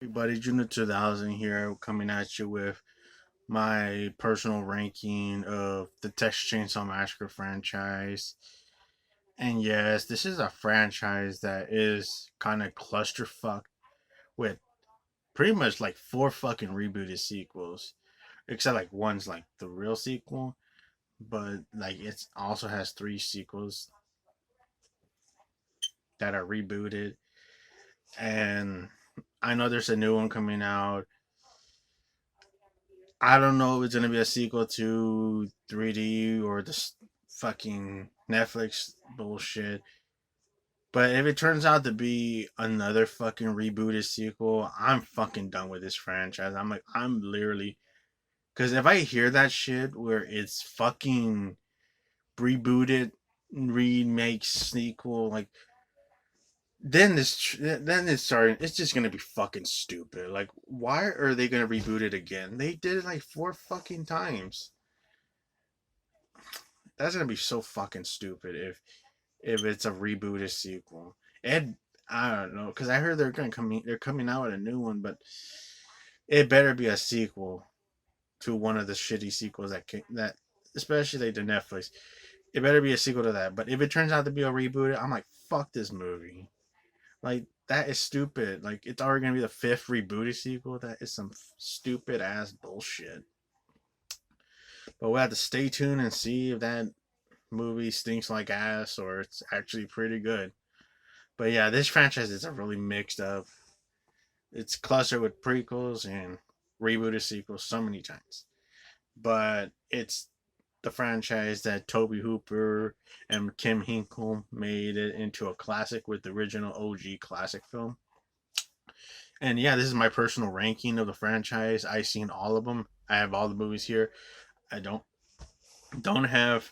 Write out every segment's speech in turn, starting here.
Everybody, Junior 2000 here, coming at you with my personal ranking of the Texas Chainsaw Massacre franchise. And yes, this is a franchise that is kind of clusterfuck with pretty much like four fucking rebooted sequels, except like one's like the real sequel, but like it also has three sequels that are rebooted. And I know there's a new one coming out. I don't know if it's gonna be a sequel to 3D or this fucking Netflix bullshit. But if it turns out to be another fucking rebooted sequel, I'm fucking done with this franchise. I'm literally, because if I hear that shit where it's fucking rebooted, remake, sequel, like then it's starting. It's just gonna be fucking stupid. Like, why are they gonna reboot it again? They did it like four fucking times. That's gonna be so fucking stupid if it's a rebooted sequel. And I don't know, because I heard they're coming out with a new one, but it better be a sequel to one of the shitty sequels that especially like the Netflix. It better be a sequel to that. But if it turns out to be a reboot, I'm like, fuck this movie. Like, that is stupid. Like, it's already gonna be the fifth rebooted sequel. That is some stupid ass bullshit. But we'll have to stay tuned and see if that movie stinks like ass or it's actually pretty good. But yeah, this franchise is a really mixed up. It's clustered with prequels and rebooted sequels so many times. But it's the franchise that Toby Hooper and Kim Hinkle made it into a classic with the original OG classic film. And yeah, this is my personal ranking of the franchise. I've seen all of them. I have all the movies here. I don't have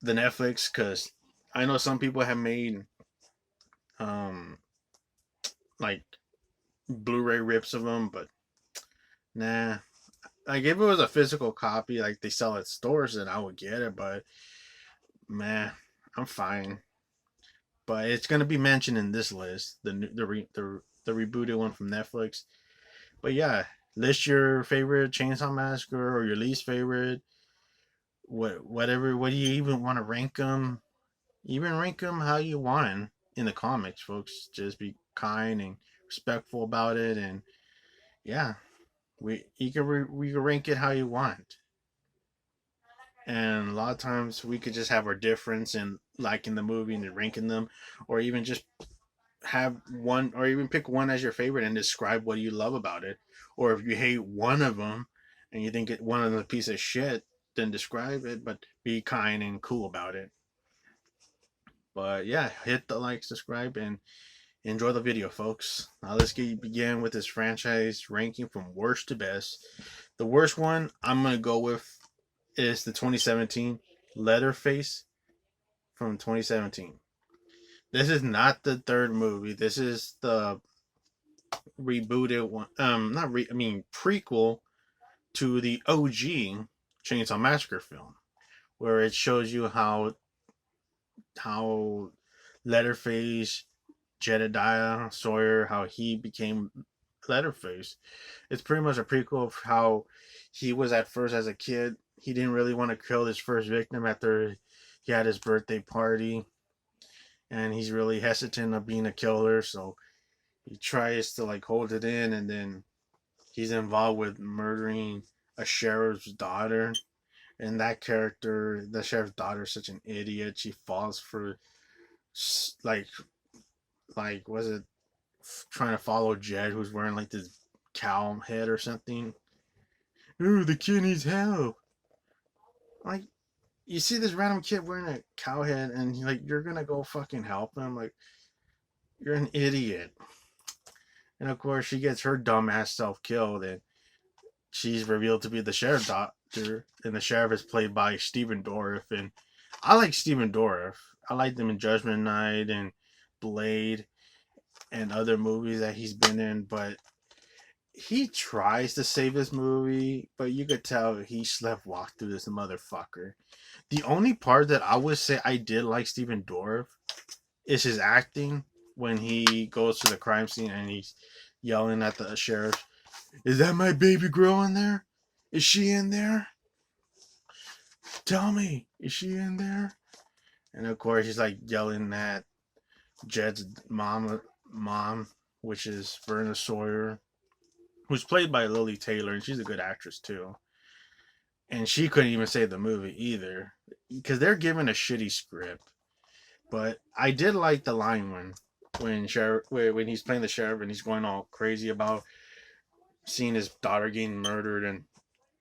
the Netflix because I know some people have made um like Blu-ray rips of them, but nah. Like if it was a physical copy, like they sell at stores, then I would get it. But man, I'm fine. But it's gonna be mentioned in this list, the rebooted one from Netflix. But yeah, list your favorite Chainsaw Massacre or your least favorite. Whatever. What do you even want to rank them? Even rank them how you want in the comics, folks. Just be kind and respectful about it, and yeah, we can rank it how you want. And a lot of times we could just have our difference in liking the movie and ranking them, or even just have one, or even pick one as your favorite and describe what you love about it. Or if you hate one of them and you think one of them is a piece of shit, then describe it, but be kind and cool about it. But yeah, hit the like, subscribe, and enjoy the video, folks. Now begin with this franchise ranking from worst to best. The worst one I'm gonna go with is the 2017 Leatherface from 2017. This is not the third movie. This is the rebooted one. Not re. I mean prequel to the OG Chainsaw Massacre film, where it shows you how Leatherface, Jedediah Sawyer, how he became Leatherface. It's pretty much a prequel of how he was at first as a kid. He didn't really want to kill his first victim after he had his birthday party, and he's really hesitant of being a killer. So he tries to like hold it in, and then he's involved with murdering a sheriff's daughter. And that character, the sheriff's daughter, is such an idiot. She falls for like was it trying to follow Jed, who's wearing like this cow head or something. Ooh, the kid needs help. Like, you see this random kid wearing a cow head, and you're gonna go fucking help him. Like, you're an idiot. And of course, she gets her dumbass self killed, and she's revealed to be the sheriff's doctor, and the sheriff is played by Stephen Dorff. And I like Stephen Dorff. I liked him in Judgment Night and Blade and other movies that he's been in, but he tries to save this movie, but you could tell he sleptwalked through this motherfucker. The only part that I would say I did like Stephen Dorff is his acting when he goes to the crime scene and he's yelling at the sheriff, "Is that my baby girl in there? Is she in there? Tell me, is she in there?" And of course, he's like yelling at Jed's mom, which is Verna Sawyer, who's played by Lily Taylor, and she's a good actress too. And she couldn't even save the movie either, because they're given a shitty script. But I did like the line when he's playing the sheriff and he's going all crazy about seeing his daughter getting murdered, and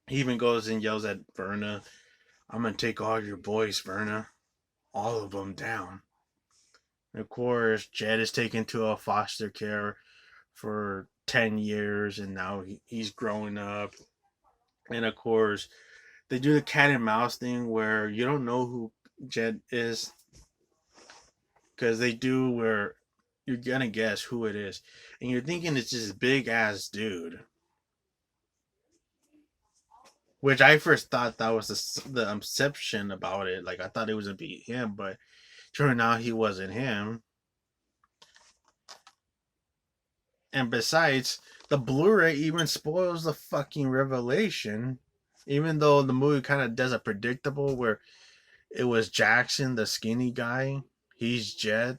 he even goes and yells at Verna, "I'm gonna take all your boys, Verna, all of them down." And of course, Jed is taken to a foster care for 10 years, and now he's growing up. And of course, they do the cat and mouse thing where you don't know who Jed is, because they do where you're gonna guess who it is, and you're thinking it's this big ass dude, which I first thought that was the inception about it. Like I thought it was gonna be him, but turned out he wasn't him. And besides, the Blu-ray even spoils the fucking revelation, even though the movie kind of does a predictable where it was Jackson, the skinny guy. He's Jed,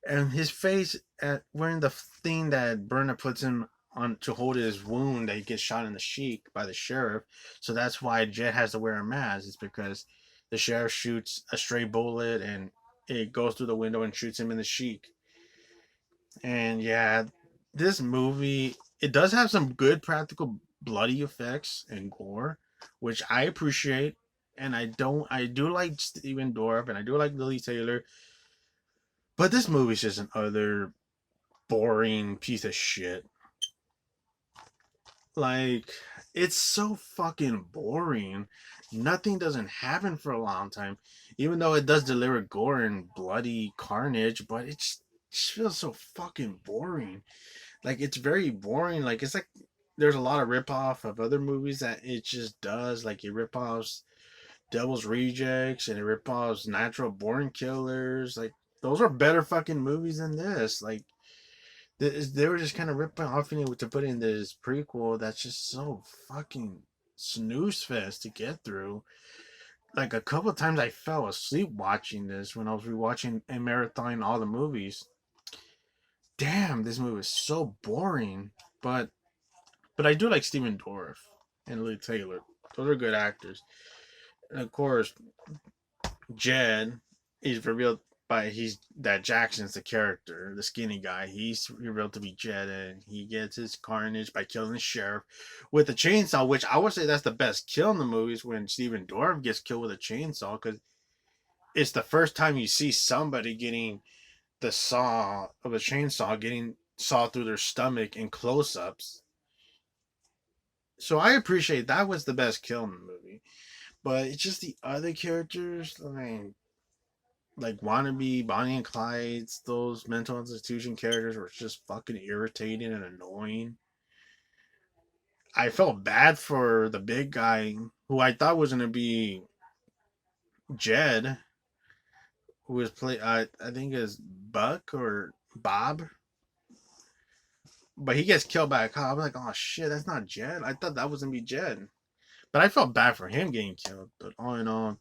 and his face at wearing the thing that Berna puts him on to hold his wound that he gets shot in the cheek by the sheriff. So that's why Jed has to wear a mask. It's because the sheriff shoots a stray bullet and it goes through the window and shoots him in the cheek. And yeah, this movie, it does have some good practical bloody effects and gore, which I appreciate. And I do like Steven Dorff and I do like Lily Taylor, but this movie's just an other boring piece of shit. Like, it's so fucking boring. Nothing doesn't happen for a long time, even though it does deliver gore and bloody carnage. But it just feels so fucking boring. Like, it's very boring. Like, it's like there's a lot of rip off of other movies that it just does. Like, it rip offs Devil's Rejects and it rip offs Natural Born Killers. Like, those are better fucking movies than this. Like, they were just kind of ripping off it to put in this prequel that's just so fucking snooze fest to get through. Like a couple of times I fell asleep watching this when I was rewatching and marathoning all the movies. Damn, this movie is so boring. But I do like Steven Dorff and Lee Taylor. Those are good actors. And of course, Jed is revealed by he's that Jackson's the character, the skinny guy. He's revealed to be Jed, and he gets his carnage by killing the sheriff with a chainsaw. Which I would say that's the best kill in the movies when Steven Dorff gets killed with a chainsaw, because it's the first time you see somebody getting the saw of a chainsaw getting saw through their stomach in close-ups. So I appreciate that was the best kill in the movie. But it's just the other characters, like wannabe Bonnie and Clyde's, those mental institution characters were just fucking irritating and annoying. I felt bad for the big guy who I thought was gonna be Jed, who was play I think is Buck or Bob, but he gets killed by a cop. I'm like, oh shit, that's not Jed. I thought that was gonna be Jed, but I felt bad for him getting killed. But all in all,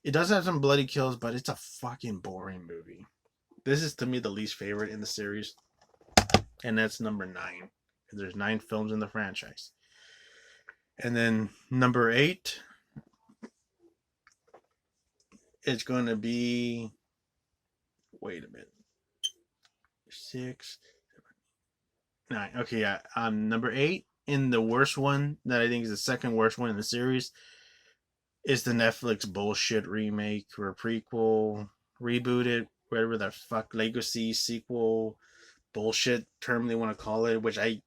it does have some bloody kills, but it's a fucking boring movie. This is to me the least favorite in the series, and that's number 9. There's 9 films in the franchise. And then number 8, it's going to be. Wait a minute. 6, 9. Okay, yeah. Number 8, in the worst one that I think is the second worst one in the series, is the Netflix bullshit remake or prequel, rebooted, whatever the fuck, legacy, sequel, bullshit term they want to call it, which I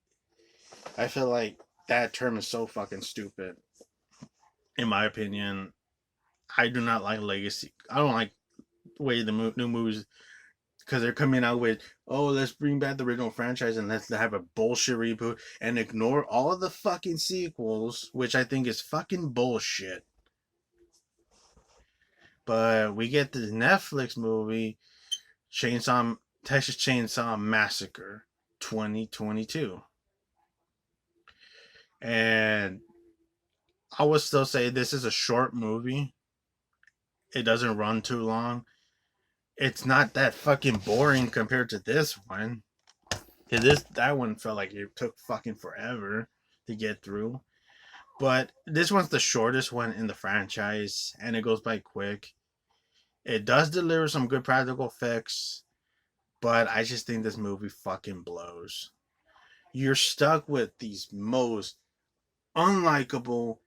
feel like that term is so fucking stupid. In my opinion, I do not like legacy. I don't like the way the new movies, because they're coming out with, oh, let's bring back the original franchise and let's have a bullshit reboot and ignore all of the fucking sequels, which I think is fucking bullshit. But we get this Netflix movie, Chainsaw Texas Chainsaw Massacre. 2022. And I would still say this is a short movie. It doesn't run too long. It's not that fucking boring compared to this one. That one felt like it took fucking forever to get through. But this one's the shortest one in the franchise, and it goes by quick. It does deliver some good practical effects, but I just think this movie fucking blows. You're stuck with these most unlikable,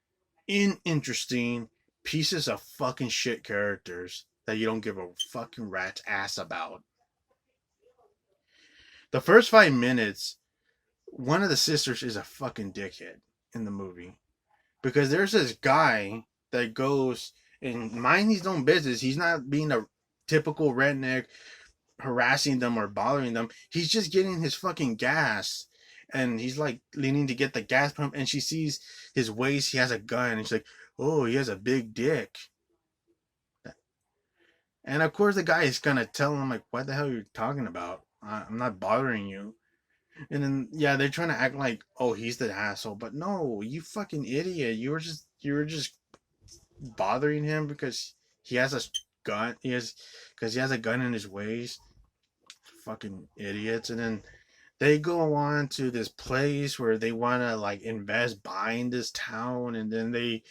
uninteresting pieces of fucking shit characters that you don't give a fucking rat's ass about. The first 5 minutes, one of the sisters is a fucking dickhead in the movie. Because there's this guy that goes and mind his own business. He's not being a typical redneck harassing them or bothering them. He's just getting his fucking gas. And he's like leaning to get the gas pump, and she sees his waist. He has a gun, and she's like, "Oh, he has a big dick." And of course, the guy is gonna tell him like, "What the hell are you talking about? I'm not bothering you." And then yeah, they're trying to act like, "Oh, he's the asshole," but no, you fucking idiot. You were just bothering him because he has a gun. He has a gun in his waist. Fucking idiots. And then they go on to this place where they want to like invest buying this town, and then they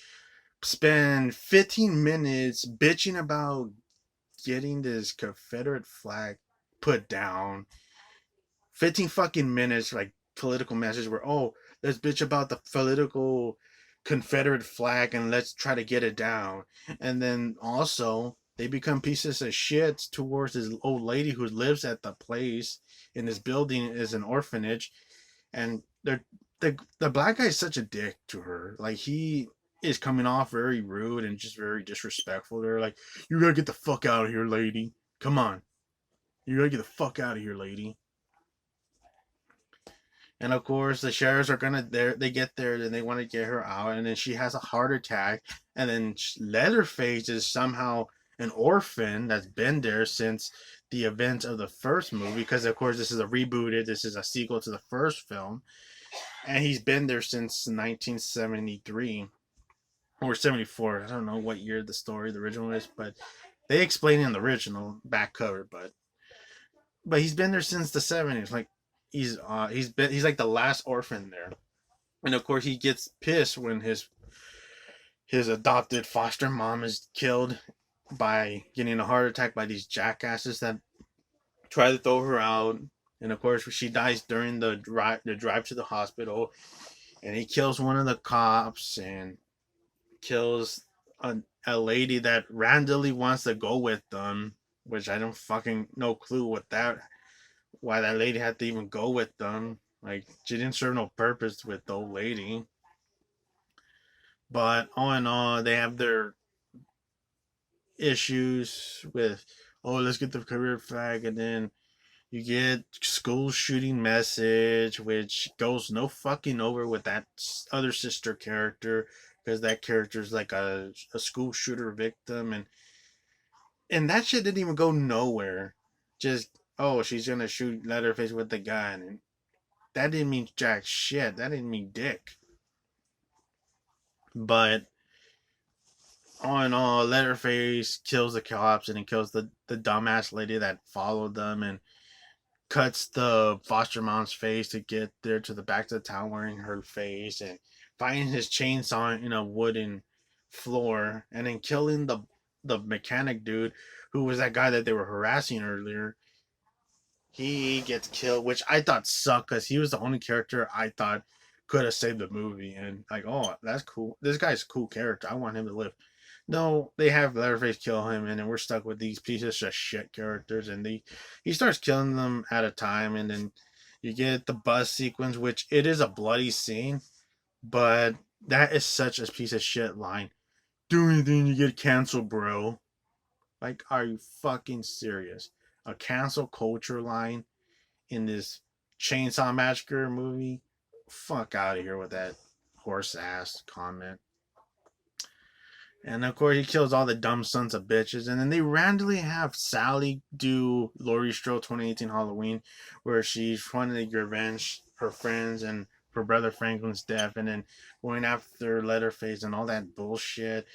spend 15 minutes bitching about getting this Confederate flag put down. 15 fucking minutes like political message where, oh, let's bitch about the political Confederate flag and let's try to get it down. And then also they become pieces of shit towards this old lady who lives at the place in this building is an orphanage. And the black guy is such a dick to her. Like he is coming off very rude and just very disrespectful to her. Like, you gotta get the fuck out of here, lady. Come on. You gotta get the fuck out of here, lady. And of course, the sheriffs are gonna there. They get there and they want to get her out, and then she has a heart attack. And then Leatherface is somehow an orphan that's been there since the events of the first movie, because of course this is a rebooted. This is a sequel to the first film, and he's been there since 1973 or 74. I don't know what year the original is, but they explain in the original back cover. But he's been there since the 70s. Like he's like the last orphan there. And of course he gets pissed when his adopted foster mom is killed by getting a heart attack by these jackasses that try to throw her out. And of course she dies during the drive to the hospital, and he kills one of the cops and kills a lady that randomly wants to go with them, which I don't fucking no clue what that why that lady had to even go with them. Like, she didn't serve no purpose with the old lady. But all in all, they have their issues with, oh, let's get the career flag, and then you get school shooting message, which goes no fucking over with that other sister character, because that character is like a school shooter victim, and that shit didn't even go nowhere. Just, oh, she's gonna shoot Leatherface with the gun, and that didn't mean jack shit. That didn't mean dick. But all in all, Leatherface kills the cops, and he kills the dumbass lady that followed them, and cuts the foster mom's face to get there to the back of the town wearing her face, and finding his chainsaw in a wooden floor, and then killing the mechanic dude who was that guy that they were harassing earlier. He gets killed, which I thought sucked because he was the only character I thought could have saved the movie. And like, oh, that's cool. This guy's a cool character. I want him to live. No, they have Leatherface kill him, and then we're stuck with these pieces of shit characters. And he starts killing them at a time, and then you get the bus sequence, which it is a bloody scene, but that is such a piece of shit line. Do anything, you get canceled, bro. Like, are you fucking serious? A cancel culture line in this Chainsaw Massacre movie? Fuck out of here with that horse ass comment. And of course, he kills all the dumb sons of bitches. And then they randomly have Sally do Laurie Strode 2018 Halloween, where she's trying to get revenge her friends and her brother Franklin's death, and then going after Leatherface and all that bullshit.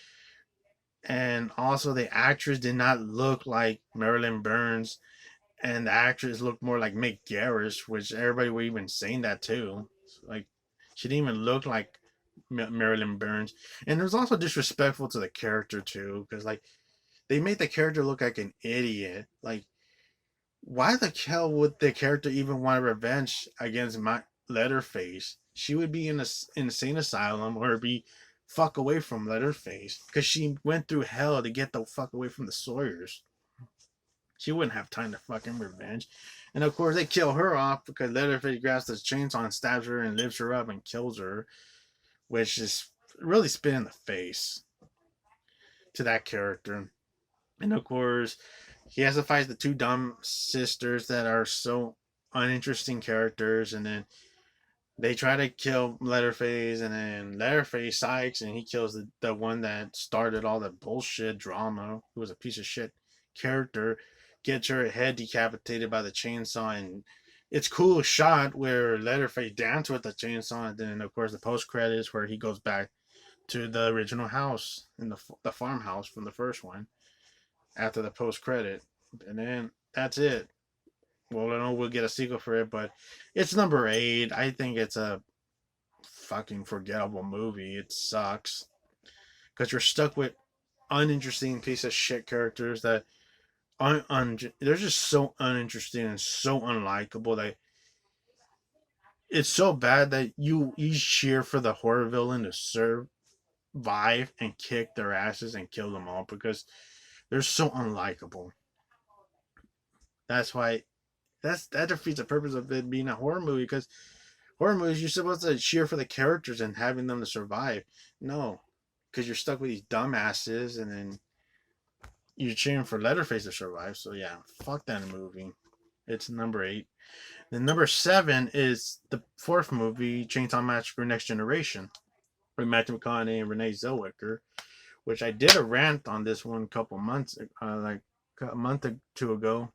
And also, the actress did not look like Marilyn Burns, and the actress looked more like Mick Garris, which everybody were even saying that too. Like, she didn't even look like Marilyn Burns, and it was also disrespectful to the character too, because like they made the character look like an idiot. Like, why the hell would the character even want revenge against my Leatherface? She would be in a insane asylum or be fuck away from Leatherface because she went through hell to get the fuck away from the Sawyers. She wouldn't have time to fucking revenge. And of course, they kill her off because Leatherface grabs the chainsaw and stabs her and lifts her up and kills her, which is really spit in the face to that character. And of course, he has to fight the two dumb sisters that are so uninteresting characters. And then they try to kill Leatherface, and then Leatherface psychs, and he kills the one that started all the bullshit drama, who was a piece of shit character, gets her head decapitated by the chainsaw. And it's cool shot where Leatherface dances with the chainsaw, and then of course the post credits where he goes back to the original house in the farmhouse from the first one after the post credit, and then that's it. Well, I know we'll get a sequel for it, but it's number 8. I think it's a fucking forgettable movie. It sucks because you're stuck with uninteresting piece of shit characters that they're just so uninteresting and so unlikable that it's so bad that you cheer for the horror villain to survive and kick their asses and kill them all because they're so unlikable. That's why that defeats the purpose of it being a horror movie because horror movies you're supposed to cheer for the characters and having them to survive. No, because you're stuck with these dumbasses and then you're cheering for Leatherface to survive. So yeah, fuck that movie. It's number 8. Then number 7 is the fourth movie, Chainsaw Massacre: Next Generation, with Matthew McConaughey and Renee Zellweger, which I did a rant on this one a couple months, like a month or two ago.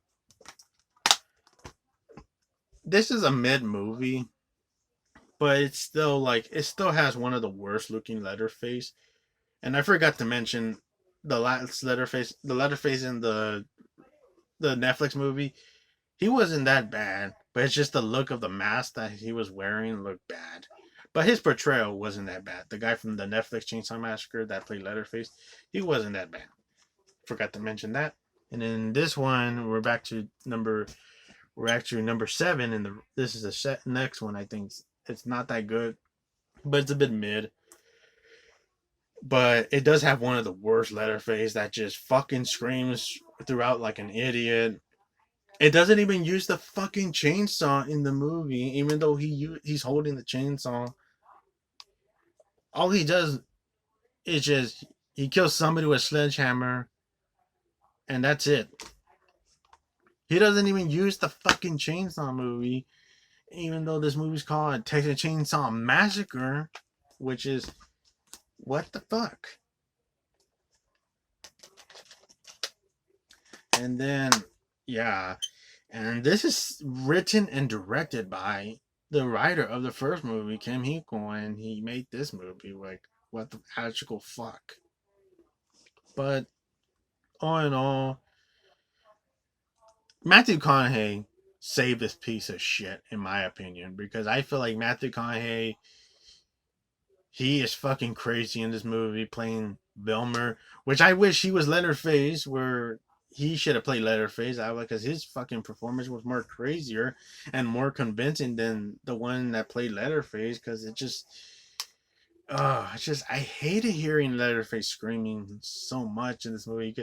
This is a mid movie, but it's still like it still has one of the worst looking Leatherface. And I forgot to mention the last Leatherface, the Leatherface in the Netflix movie. He wasn't that bad, but it's just the look of the mask that he was wearing looked bad. But his portrayal wasn't that bad. The guy from the Netflix Chainsaw Massacre that played Leatherface, he wasn't that bad. Forgot to mention that. And in this one, we're actually number 7, and this is the next one. I think it's not that good, but it's a bit mid. But it does have one of the worst Leatherface that just fucking screams throughout like an idiot. It doesn't even use the fucking chainsaw in the movie, even though he's holding the chainsaw. All he does is just he kills somebody with a sledgehammer, and that's it. He doesn't even use the fucking chainsaw movie, even though this movie's called Texas Chainsaw Massacre, which is what the fuck. And then yeah, and this is written and directed by the writer of the first movie, Kim Hee-kwon, and he made this movie. Like, what the actual fuck? But all in all, Matthew McConaughey saved this piece of shit, in my opinion, because I feel like Matthew McConaughey, he is fucking crazy in this movie playing Vilmer, which I wish he was Leatherface, where he should have played Leatherface. Because his fucking performance was more crazier and more convincing than the one that played Leatherface. Because it's just I hated hearing Leatherface screaming so much in this movie.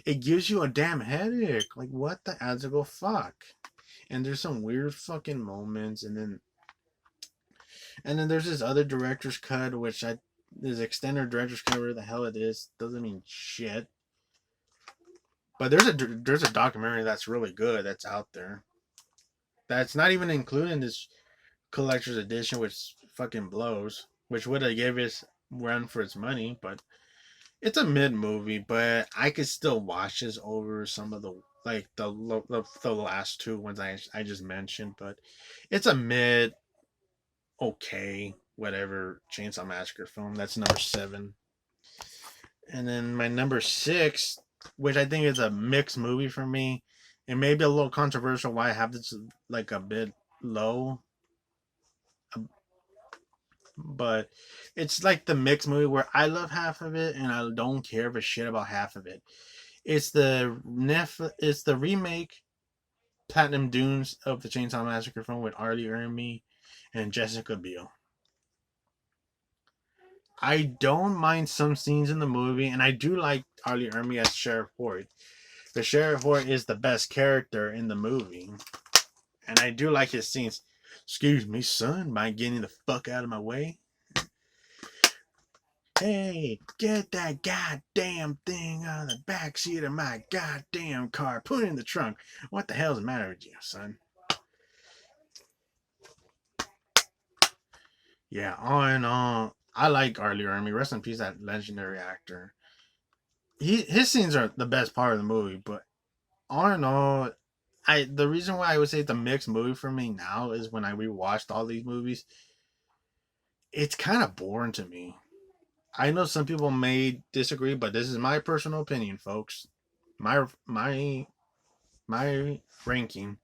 It gives you a damn headache. Like, what the actual fuck? And there's some weird fucking moments, and then there's this other director's cut, which this extended director's cut, whatever the hell it is, doesn't mean shit. But there's a documentary that's really good that's out there. That's not even included in this collector's edition, which fucking blows. Which would have gave us run for its money, but It's a mid movie, but I could still watch this over some of the like the last two ones I just mentioned. But it's a mid okay whatever Chainsaw Massacre film. That's number seven. And then my number six, which I think is a mixed movie for me, and maybe a little controversial why I have this like a bit low, but it's like the mixed movie where I love half of it and I don't care a shit about half of it. It's the remake Platinum Dunes of the Chainsaw Massacre film with Arlie Ermey and Jessica Biel. I don't mind some scenes in the movie, and I do like Arlie Ermey as Sheriff Hort. The Sheriff Hort is the best character in the movie, and I do like his scenes. Excuse me, son, mind getting the fuck out of my way? Hey, get that goddamn thing out of the backseat of my goddamn car. Put it in the trunk. What the hell's the matter with you, son? Yeah, on and on. I like Arlie Ermey. Rest in peace, that legendary actor. His scenes are the best part of the movie, but all in all, the reason why I would say it's a mixed movie for me now is when I rewatched all these movies, it's kind of boring to me. I know some people may disagree, but this is my personal opinion, folks. My my ranking.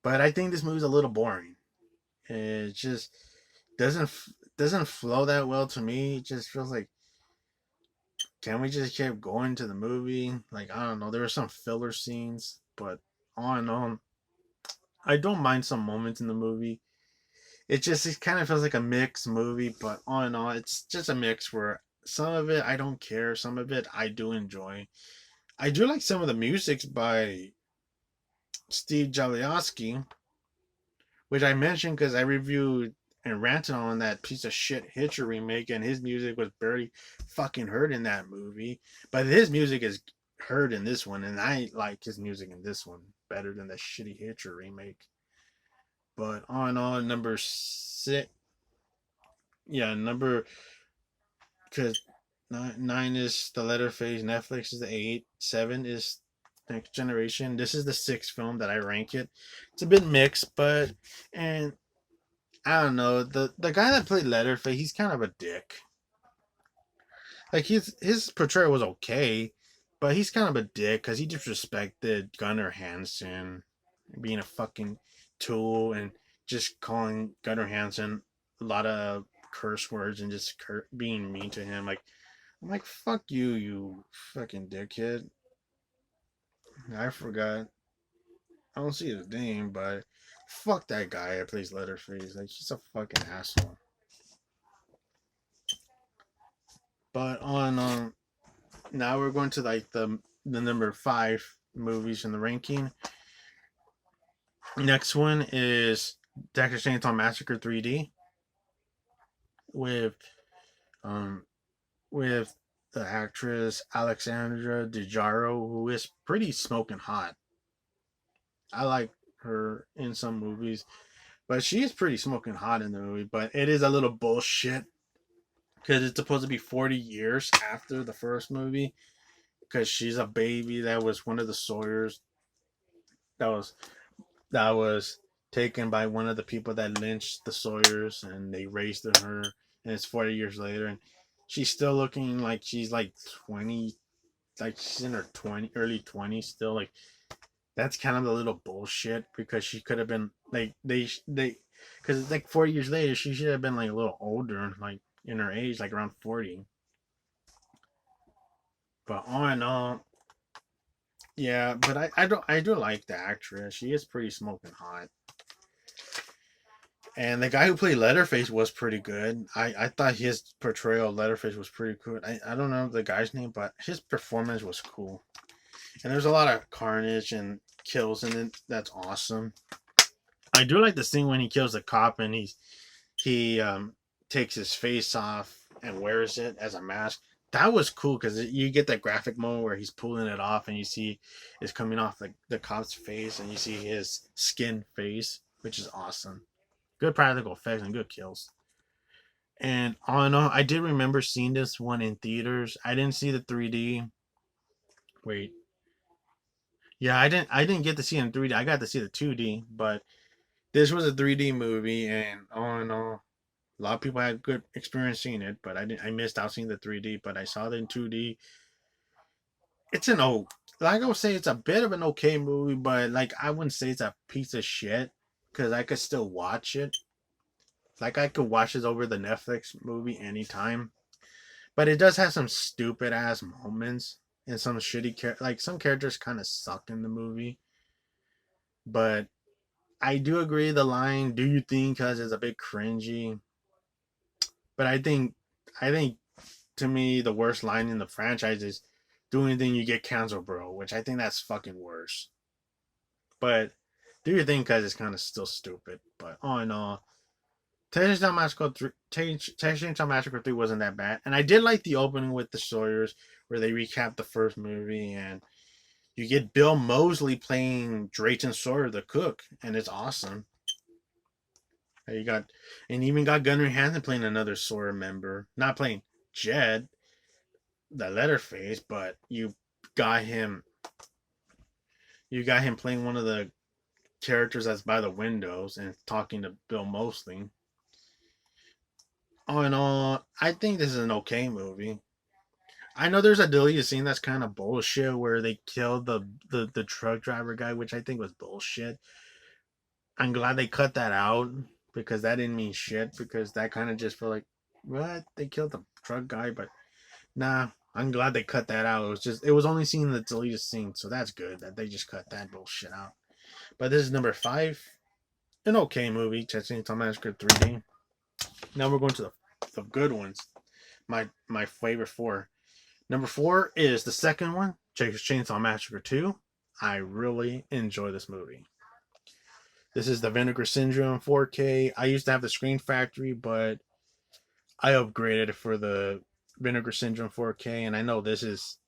But I think this movie's a little boring. It just doesn't doesn't flow that well to me. It just feels like can we just keep going to the movie? Like I don't know. There were some filler scenes, but all in all, I don't mind some moments in the movie. It kind of feels like a mixed movie, but all in all, it's just a mix where some of it I don't care, some of it I do enjoy. I do like some of the music by Steve Jaliowski, which I mentioned because I reviewed and ranted on that piece of shit Hitcher remake, and his music was barely fucking heard in that movie. But his music is heard in this one, and I like his music in this one better than the shitty Hitcher remake. But all in all, number six, yeah, number because nine is the Letterface, Netflix is the eight, seven is Next Generation. This is the sixth film that I rank it. It's a bit mixed, but and I don't know. The guy that played Leatherface, he's kind of a dick. Like his portrayal was okay, but he's kind of a dick because he disrespected Gunnar Hansen being a fucking tool and just calling Gunnar Hansen a lot of curse words and just being mean to him. Like I'm like fuck you, you fucking dickhead. I forgot. I don't see his name, but fuck that guy that plays Leatherface. Like he's a fucking asshole. But on now we're going to like the number five movies in the ranking. Next one is Texas Chainsaw Massacre 3D with um with the actress Alexandra Dejaro, who is pretty smoking hot. I like her in some movies, but she is pretty smoking hot in the movie. But it is a little bullshit because it's supposed to be 40 years after the first movie because she's a baby that was one of the Sawyers that was that was taken by one of the people that lynched the Sawyers, and they raised her, and it's 40 years later, and she's still looking like she's like 20, like she's in her 20 early 20s still. Like that's kind of a little bullshit because she could have been like they because it's like 40 years later she should have been like a little older, like in her age, like around 40. But all in all, yeah, but I do like the actress. She is pretty smoking hot. And the guy who played Leatherface was pretty good. I thought his portrayal of Leatherface was pretty good. I don't know the guy's name, but his performance was cool. And there's a lot of carnage and kills in it. That's awesome. I do like the scene when he kills the cop and he takes his face off and wears it as a mask. That was cool because you get that graphic moment where he's pulling it off and you see it's coming off the cop's face and you see his skin face, which is awesome. Good practical effects and good kills. And all in all, I did remember seeing this one in theaters. I didn't see the 3D. Wait, yeah, I didn't get to see it in 3D. I got to see the 2D, but this was a 3D movie, and all in all, a lot of people had good experience seeing it. But I didn't. I missed out seeing the 3D, but I saw it in 2D. It's an old, like I would say, it's a bit of an okay movie, but like I wouldn't say it's a piece of shit because I could still watch it. Like I could watch this over the Netflix movie anytime. But it does have some stupid ass moments and some shitty like some characters kind of suck in the movie. But I do agree the line "Do you think?" because it's a bit cringy. But I think to me the worst line in the franchise is "Do anything you get canceled, bro," which I think that's fucking worse. But do your thing because it's kind of still stupid. But all in all, Texas Chainsaw Massacre 3 wasn't that bad. And I did like the opening with the Sawyers where they recap the first movie and you get Bill Moseley playing Drayton Sawyer the cook and it's awesome. And you got and even got Gunnar Hansen playing another Sawyer member. Not playing Jed, the Leatherface, but got him you got him playing one of the characters that's by the windows and talking to Bill Moseley. All in all, I think this is an okay movie. I know there's a deleted scene that's kind of bullshit where they killed the truck driver guy, which I think was bullshit. I'm glad they cut that out because that didn't mean shit. Because that kind of just felt like, what, they killed the truck guy, but nah. I'm glad they cut that out. It was only seeing the deleted scene, so that's good that they just cut that bullshit out. But this is number five, an okay movie, Chainsaw Massacre 3D. Now we're going to the good ones. My favorite four. Number four is the second one, Chainsaw Massacre 2. I really enjoy this movie. This is the Vinegar Syndrome 4K. I used to have the Screen Factory, but I upgraded for the Vinegar Syndrome 4K, and I know this is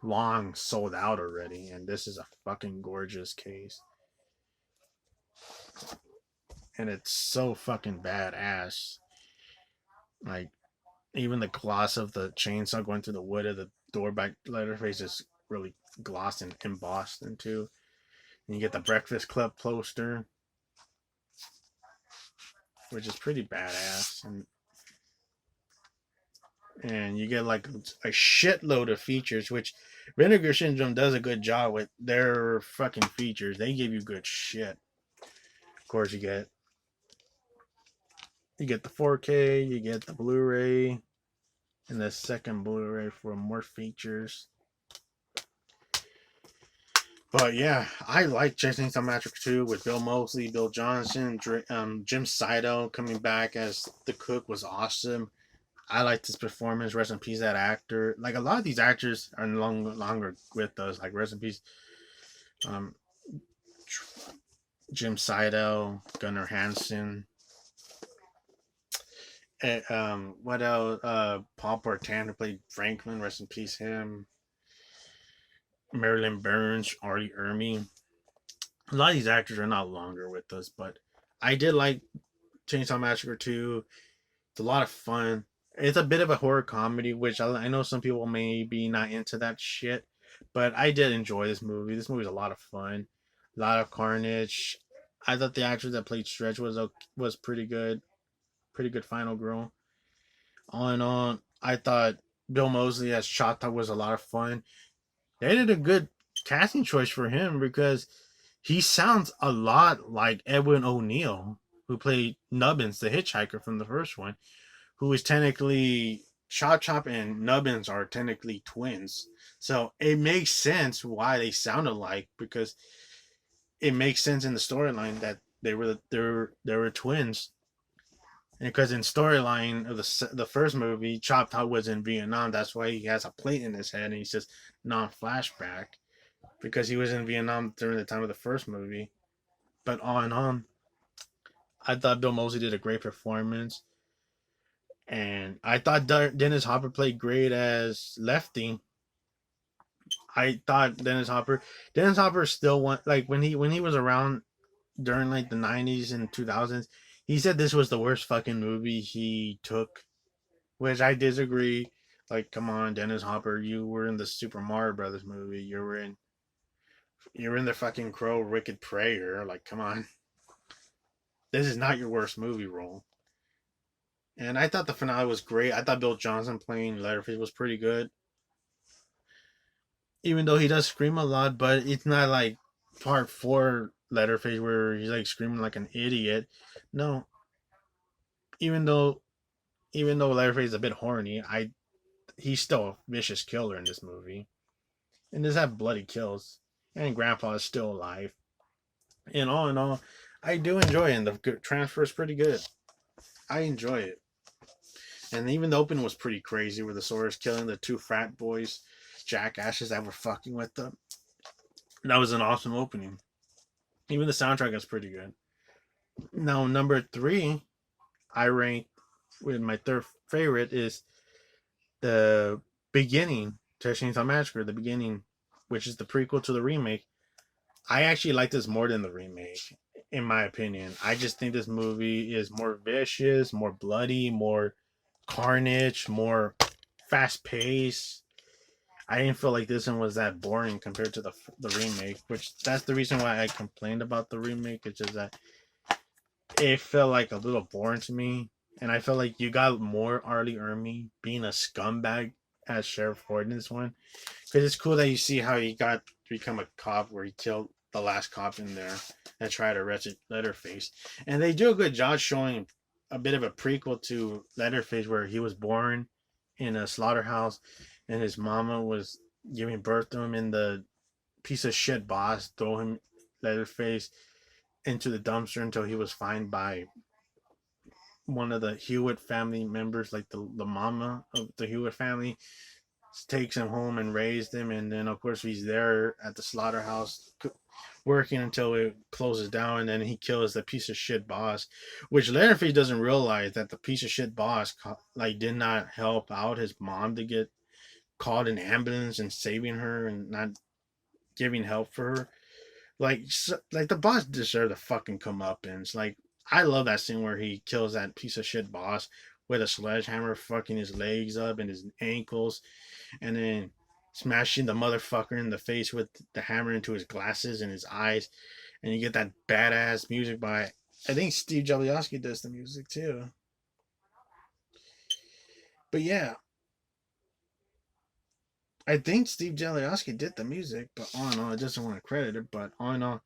long sold out already, and this is a fucking gorgeous case. And it's so fucking badass. Like, even the gloss of the chainsaw going through the wood of the door by Leatherface is really glossed and embossed into. And you get the Breakfast Club poster, which is pretty badass, and you get like a shitload of features, which Vinegar Syndrome does a good job with their fucking features. They give you good shit. Of course, you get the 4K, you get the Blu-ray, and the second Blu-ray for more features. But yeah, I like Chainsaw Massacre 2 with Bill Moseley, Bill Johnson, Jim Saito coming back as the cook was awesome. I liked his performance. Rest in peace, that actor. Like a lot of these actors are no longer with us. Like rest in peace, um, Jim Saito, Gunnar Hansen. What else? Paul Portan who played Franklin. Rest in peace, him. Marilyn Burns, Artie Ermy. A lot of these actors are not longer with us, but I did like Chainsaw Massacre 2. It's a lot of fun. It's a bit of a horror comedy, which I know some people may be not into that shit, but I did enjoy this movie. This movie's a lot of fun, a lot of carnage. I thought the actress that played Stretch was pretty good final girl. All in all, I thought Bill Moseley as Chata was a lot of fun. They did a good casting choice for him because he sounds a lot like Edwin O'Neill, who played Nubbins, the hitchhiker from the first one, who is technically Chop Chop and Nubbins are technically twins. So it makes sense why they sound alike because it makes sense in the storyline that they were twins. And because in storyline of the first movie, Chop Top was in Vietnam. That's why he has a plate in his head and he says non-flashback because he was in Vietnam during the time of the first movie. But all in all, I thought Bill Moseley did a great performance. And I thought Dennis Hopper played great as Lefty. I thought Dennis Hopper still like when he was around during like the 90s and 2000s. He said this was the worst fucking movie he took. which I disagree. Like, come on, Dennis Hopper, you were in the Super Mario Brothers movie. You were in the fucking Crow Wicked Prayer. Like, come on, this is not your worst movie role. And I thought the finale was great. I thought Bill Johnson playing Leatherface was pretty good, even though he does scream a lot. But it's not like Part Four Leatherface where he's like screaming like an idiot. No, even though Leatherface is a bit horny, I he's still a vicious killer in this movie. And this have bloody kills. And Grandpa is still alive. And all in all, I do enjoy it. And the transfer is pretty good. I enjoy it. And even the opening was pretty crazy, where the sword is killing the two frat boys, jackasses that were fucking with them. That was an awesome opening. Even the soundtrack is pretty good. Now, number three, I rank with my third favorite is the beginning, Texas Chainsaw Massacre, the beginning, which is the prequel to the remake. I actually like this more than the remake, in my opinion. I just think this movie is more vicious, more bloody, more carnage, more fast paced. I didn't feel like this one was that boring compared to the remake, which that's the reason why I complained about the remake. It's just that it felt like a little boring to me, and I felt like you got more Arlie Ermy being a scumbag as Sheriff Ford in this one. Because it's cool that you see how he got to become a cop, where he killed the last cop in there and tried to arrest Leatherface. And they do a good job showing a bit of a prequel to Leatherface, where he was born in a slaughterhouse and his mama was giving birth to him, and the piece of shit boss threw him, Leatherface, into the dumpster until he was fined by one of the Hewitt family members, like the mama of the Hewitt family, takes him home and raised him. And then, of course, he's there at the slaughterhouse working until it closes down. And then he kills the piece of shit boss, which Leatherface doesn't realize that the piece of shit boss, like, did not help out his mom to get called an ambulance and saving her and not giving help for her. Like the boss deserved to fucking come up. And it's like, I love that scene where he kills that piece of shit boss with a sledgehammer, fucking his legs up and his ankles, and then smashing the motherfucker in the face with the hammer into his glasses and his eyes. And you get that badass music by, I think Steve Jaliowski does the music too. But yeah, I think Steve Jaliowski did the music, but all in all, it doesn't want to credit it. But all in all,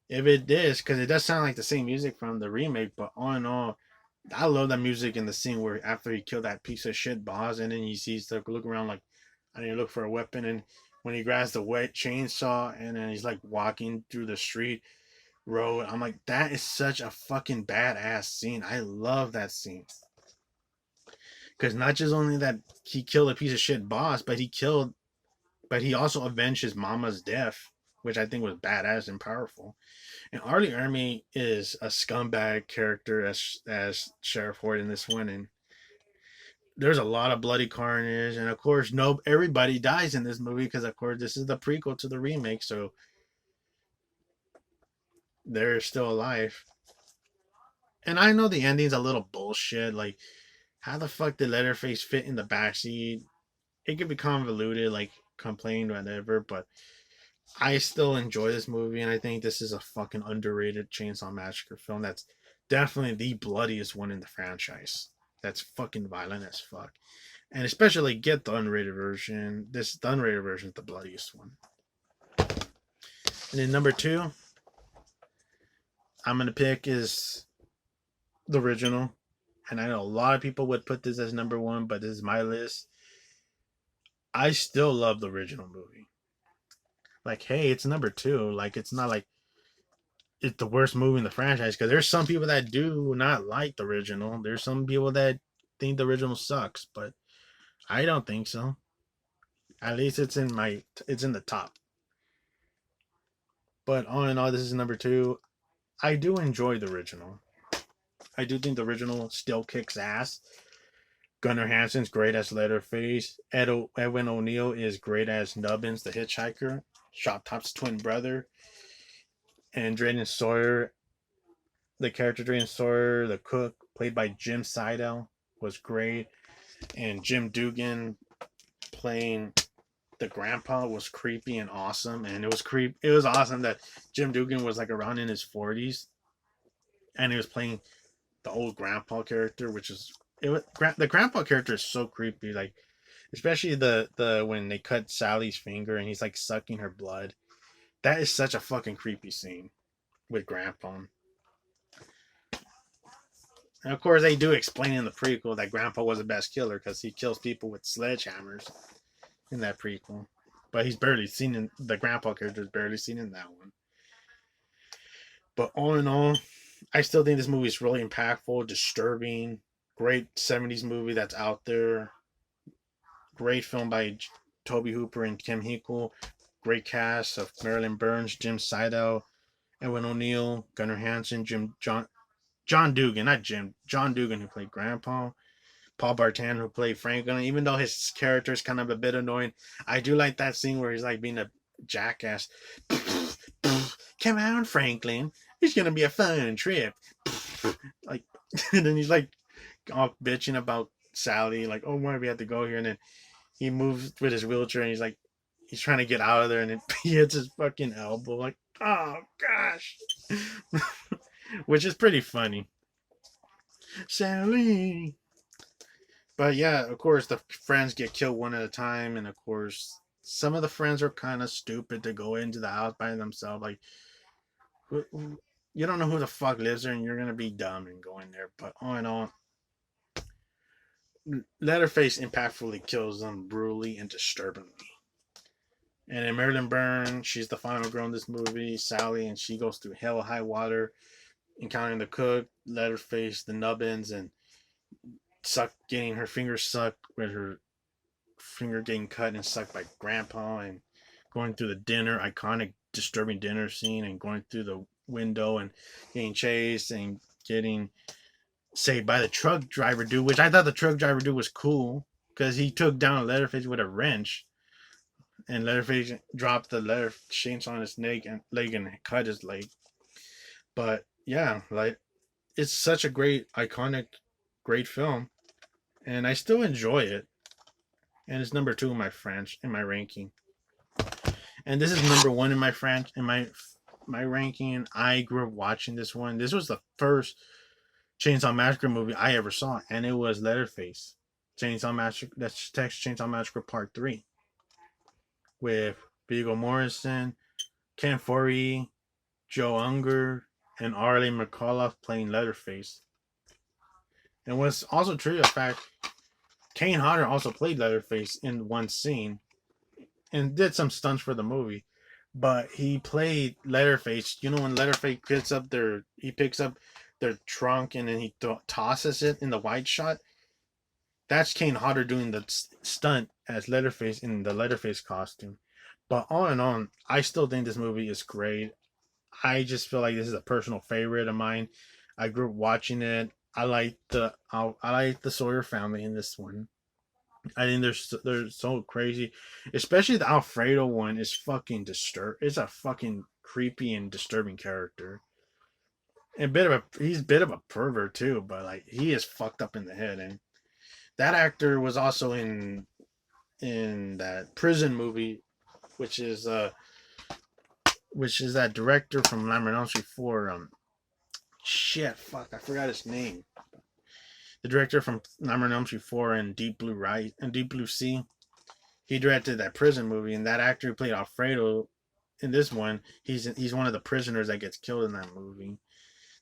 if it is, because it does sound like the same music from the remake, but all in all, I love that music in the scene where after he killed that piece of shit boss, and then he sees the look around like, I need to look for a weapon, and when he grabs the wet chainsaw, and then he's like walking through the street road, I'm like, that is such a fucking badass scene. I love that scene, because not just only that he killed a piece of shit boss, but he also avenged his mama's death, which I think was badass and powerful. And Arlie Ermy is a scumbag character as Sheriff Ford in this one, and there's a lot of bloody carnage, and of course, no, everybody dies in this movie because, of course, this is the prequel to the remake, so they're still alive. And I know the ending's a little bullshit. Like, how the fuck did Leatherface fit in the backseat? It could be convoluted, like complained, whatever, but I still enjoy this movie, and I think this is a fucking underrated Chainsaw Massacre film. That's definitely the bloodiest one in the franchise. That's fucking violent as fuck. And especially get the unrated version. The unrated version is the bloodiest one. And then number two, I'm gonna pick is the original. And I know a lot of people would put this as number one, but this is my list. I still love the original movie. Like, hey, it's number two. Like, it's not like it's the worst movie in the franchise, because there's some people that do not like the original. There's some people that think the original sucks, but I don't think so. At least it's in the top. But all in all, this is number two. I do enjoy the original. I do think the original still kicks ass. Gunnar Hansen's great as Leatherface. Edwin O'Neill is great as Nubbins, the hitchhiker, Shop Top's twin brother. And Drayden Sawyer, the character Drayden Sawyer, the cook, played by Jim Seidel, was great. and Jim Dugan playing the grandpa was creepy and awesome, and it was awesome that Jim Dugan was like around in his 40s, and he was playing the old grandpa character, which is the grandpa character is so creepy, like especially the when they cut Sally's finger and he's like sucking her blood. That is such a fucking creepy scene with grandpa. And of course, they do explain in the prequel that Grandpa was the best killer because he kills people with sledgehammers in that prequel. But he's barely seen in the Grandpa character is barely seen in that one. But all in all, I still think this movie is really impactful, disturbing, great 70s movie that's out there. Great film by Toby Hooper and Kim Hinkle. Great cast of Marilyn Burns, Jim Seidel, Edwin O'Neill, Gunnar Hansen, John Dugan, not Jim, John Dugan who played Grandpa. Paul Bartan who played Franklin, even though his character is kind of a bit annoying, I do like that scene where he's like being a jackass. Come on, Franklin. It's gonna be a fun trip. Like, and then he's like all bitching about Sally, like, oh, why do we have to go here? And then he moves with his wheelchair, and he's like, he's trying to get out of there, and then he hits his fucking elbow, like, oh gosh, which is pretty funny. Sally. But yeah, of course, the friends get killed one at a time, and of course, some of the friends are kind of stupid to go into the house by themselves. Like, you don't know who the fuck lives there, and you're gonna be dumb and go in there. But all in all, Leatherface impactfully kills them brutally and disturbingly. And then Marilyn Burns, she's the final girl in this movie, Sally, and she goes through hell, high water, encountering the cook, Leatherface, the nubbins, and getting her fingers sucked with her finger getting cut and sucked by Grandpa, and going through the iconic disturbing dinner scene, and going through the window and getting chased and getting saved by the truck driver dude, which I thought the truck driver dude was cool because he took down Leatherface with a wrench, and Leatherface dropped the leather chains on his leg and cut his leg. But yeah, like, it's such a great, iconic, great film, and I still enjoy it. And it's number 2 in my ranking. And this is number 1 in my ranking. I grew up watching this one. This was the first Chainsaw Massacre movie I ever saw, and it was Leatherface. Chainsaw Massacre. That's Texas Chainsaw Massacre Part 3 with Viggo Morrison, Ken Foree, Joe Unger, and Arlie McAuliffe playing Leatherface. And what's also true, in fact, Kane Hodder also played Leatherface in one scene and did some stunts for the movie. But he played Leatherface. You know when Leatherface picks up their trunk and then he tosses it in the wide shot? That's Kane Hodder doing the stunt as Leatherface in the Leatherface costume. But all in all, I still think this movie is great. I just feel like this is a personal favorite of mine. I grew up watching it. I like the Sawyer family in this one. I think they're so crazy, especially the Alfredo one is fucking It's a fucking creepy and disturbing character. And he's a bit of a pervert too, but like he is fucked up in the head. And that actor was also in that prison movie, which is that director from Nightmare on Elm Street 4. Shit, fuck, I forgot his name. The director from Nightmare on Elm Street 4 and Deep Blue Sea. He directed that prison movie, and that actor who played Alfredo in this one, he's one of the prisoners that gets killed in that movie.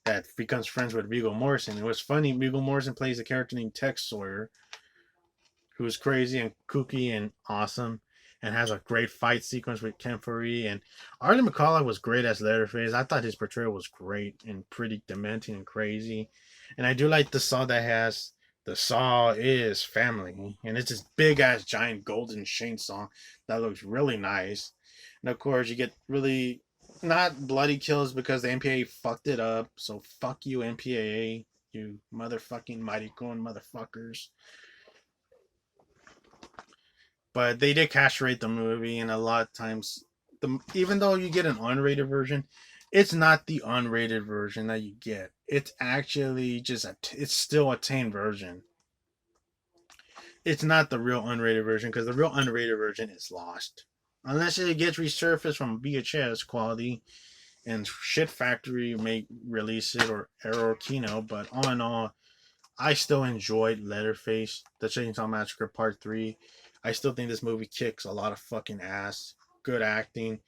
That becomes friends with Viggo Morrison. It was funny. Viggo Morrison plays a character named Tex Sawyer, who is crazy and kooky and awesome, and has a great fight sequence with Ken Foree. And Arlie McCullough was great as Leatherface. I thought his portrayal was great and pretty demented and crazy. And I do like the saw that has the saw is family, and it's this big ass giant golden chainsaw that looks really nice. And of course, you get really not bloody kills because the MPAA fucked it up. So fuck you, MPAA, you motherfucking maricon motherfuckers. But they did castrate the movie, and a lot of times, even though you get an unrated version, it's not the unrated version that you get. It's actually it's still a tame version. it's not the real unrated version because the real unrated version is lost. Unless it gets resurfaced from VHS quality and Shit Factory may release it or Arrow or Kino, but all in all, I still enjoyed Leatherface, The Chainsaw Massacre Part 3. I still think this movie kicks a lot of fucking ass. Good acting.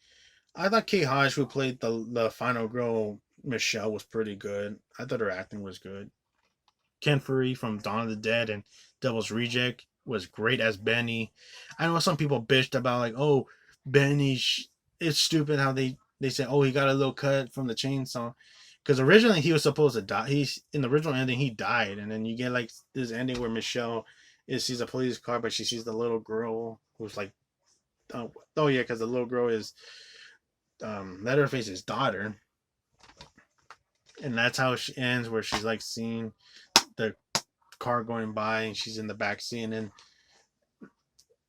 I thought Kate Hodge, who played the final girl, Michelle, was pretty good. I thought her acting was good. Ken Furry from Dawn of the Dead and Devil's Reject was great as Benny. I know some people bitched about like, oh, Benny, it's stupid how they say, oh, he got a little cut from the chainsaw, because originally he was supposed to die. He's in the original ending he died, and then you get like this ending where Michelle sees a police car, but she sees the little girl who's like, oh yeah, because the little girl is Leatherface's daughter, and that's how she ends, where she's like seeing the car going by and she's in the back seat, and then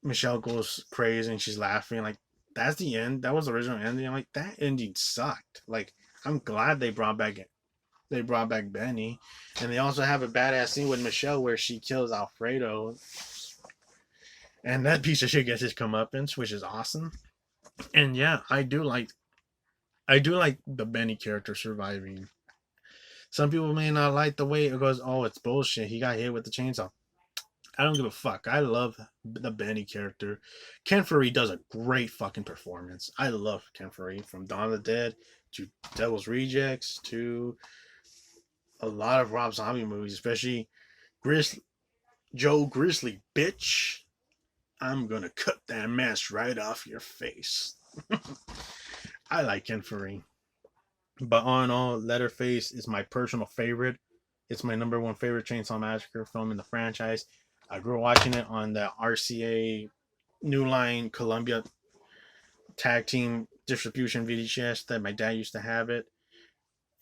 Michelle goes crazy and she's laughing. Like, that's the end. That was the original ending. I'm like, that ending sucked. Like, I'm glad they brought back Benny, and they also have a badass scene with Michelle where she kills Alfredo, and that piece of shit gets his comeuppance, which is awesome. And yeah, I do like the Benny character surviving. Some people may not like the way it goes. Oh, it's bullshit. He got hit with the chainsaw. I don't give a fuck. I love the Benny character. Ken Furry does a great fucking performance. I love Ken Furry, from Dawn of the Dead to Devil's Rejects to a lot of Rob Zombie movies, especially Gris- Joe Grizzly, bitch. I'm gonna cut that mask right off your face. I like Ken Furry. But all in all, Leatherface is my personal favorite. It's my number one favorite Chainsaw Massacre film in the franchise. I grew up watching it on the RCA New Line Columbia Tag Team Distribution VHS that my dad used to have it.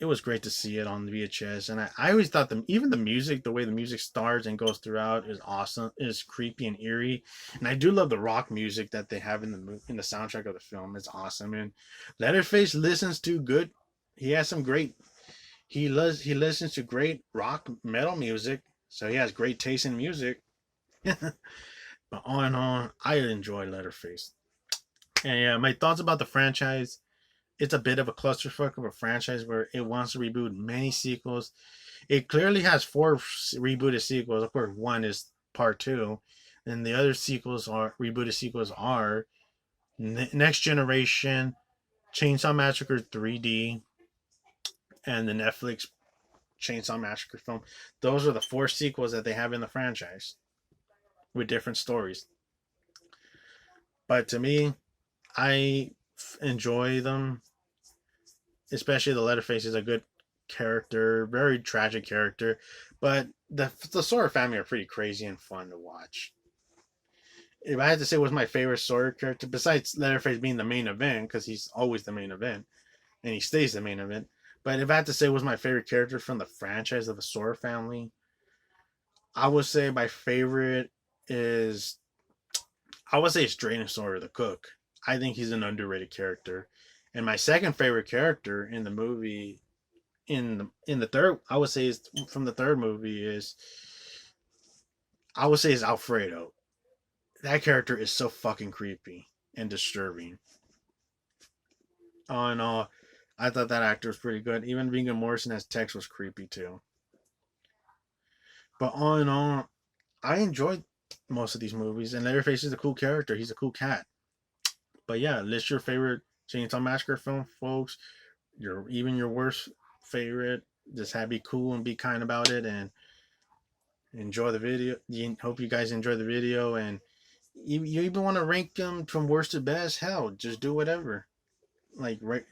It was great to see it on the VHS, and I always thought even the music, the way the music starts and goes throughout, is awesome. Is creepy and eerie, and I do love the rock music that they have in the soundtrack of the film. It's awesome, and Leatherface listens to good. He has some great. He listens to great rock metal music, so he has great taste in music. But all in all, I enjoy Leatherface. And yeah, my thoughts about the franchise. It's a bit of a clusterfuck of a franchise where it wants to reboot many sequels. It clearly has four rebooted sequels. Of course, one is part two, and the other rebooted sequels are Next Generation, Chainsaw Massacre 3D, and the Netflix Chainsaw Massacre film. Those are the four sequels that they have in the franchise with different stories. But to me, I enjoy them, especially the Leatherface is a good character, very tragic character. But the Sawyer family are pretty crazy and fun to watch. If I had to say what's my favorite Sawyer character, besides Leatherface being the main event, because he's always the main event and he stays the main event. But if I had to say what's my favorite character from the franchise of the Sawyer family, I would say my favorite is I would say it's Drayden Sawyer, the cook. I think he's an underrated character. And my second favorite character in the movie, in the third, I would say is from the third movie is I would say is Alfredo. That character is so fucking creepy and disturbing. All in all, I thought that actor was pretty good. Even Viggo Morrison as Tex was creepy too. But all in all, I enjoyed most of these movies, and Leatherface is a cool character. He's a cool cat. But yeah, list your favorite Chainsaw Massacre film, folks. Your worst favorite. Just have be cool and be kind about it, and enjoy the video. Hope you guys enjoy the video, and you even want to rank them from worst to best. Hell, just do whatever. Like, right,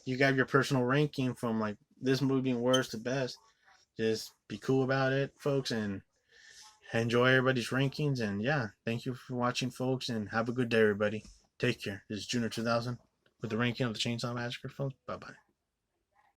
you got your personal ranking from like this movie being worst to best. Just be cool about it, folks, and enjoy everybody's rankings. And yeah, thank you for watching, folks, and have a good day, everybody. Take care. This is Junior 2000 with the ranking of the Chainsaw Massacre films. Bye bye.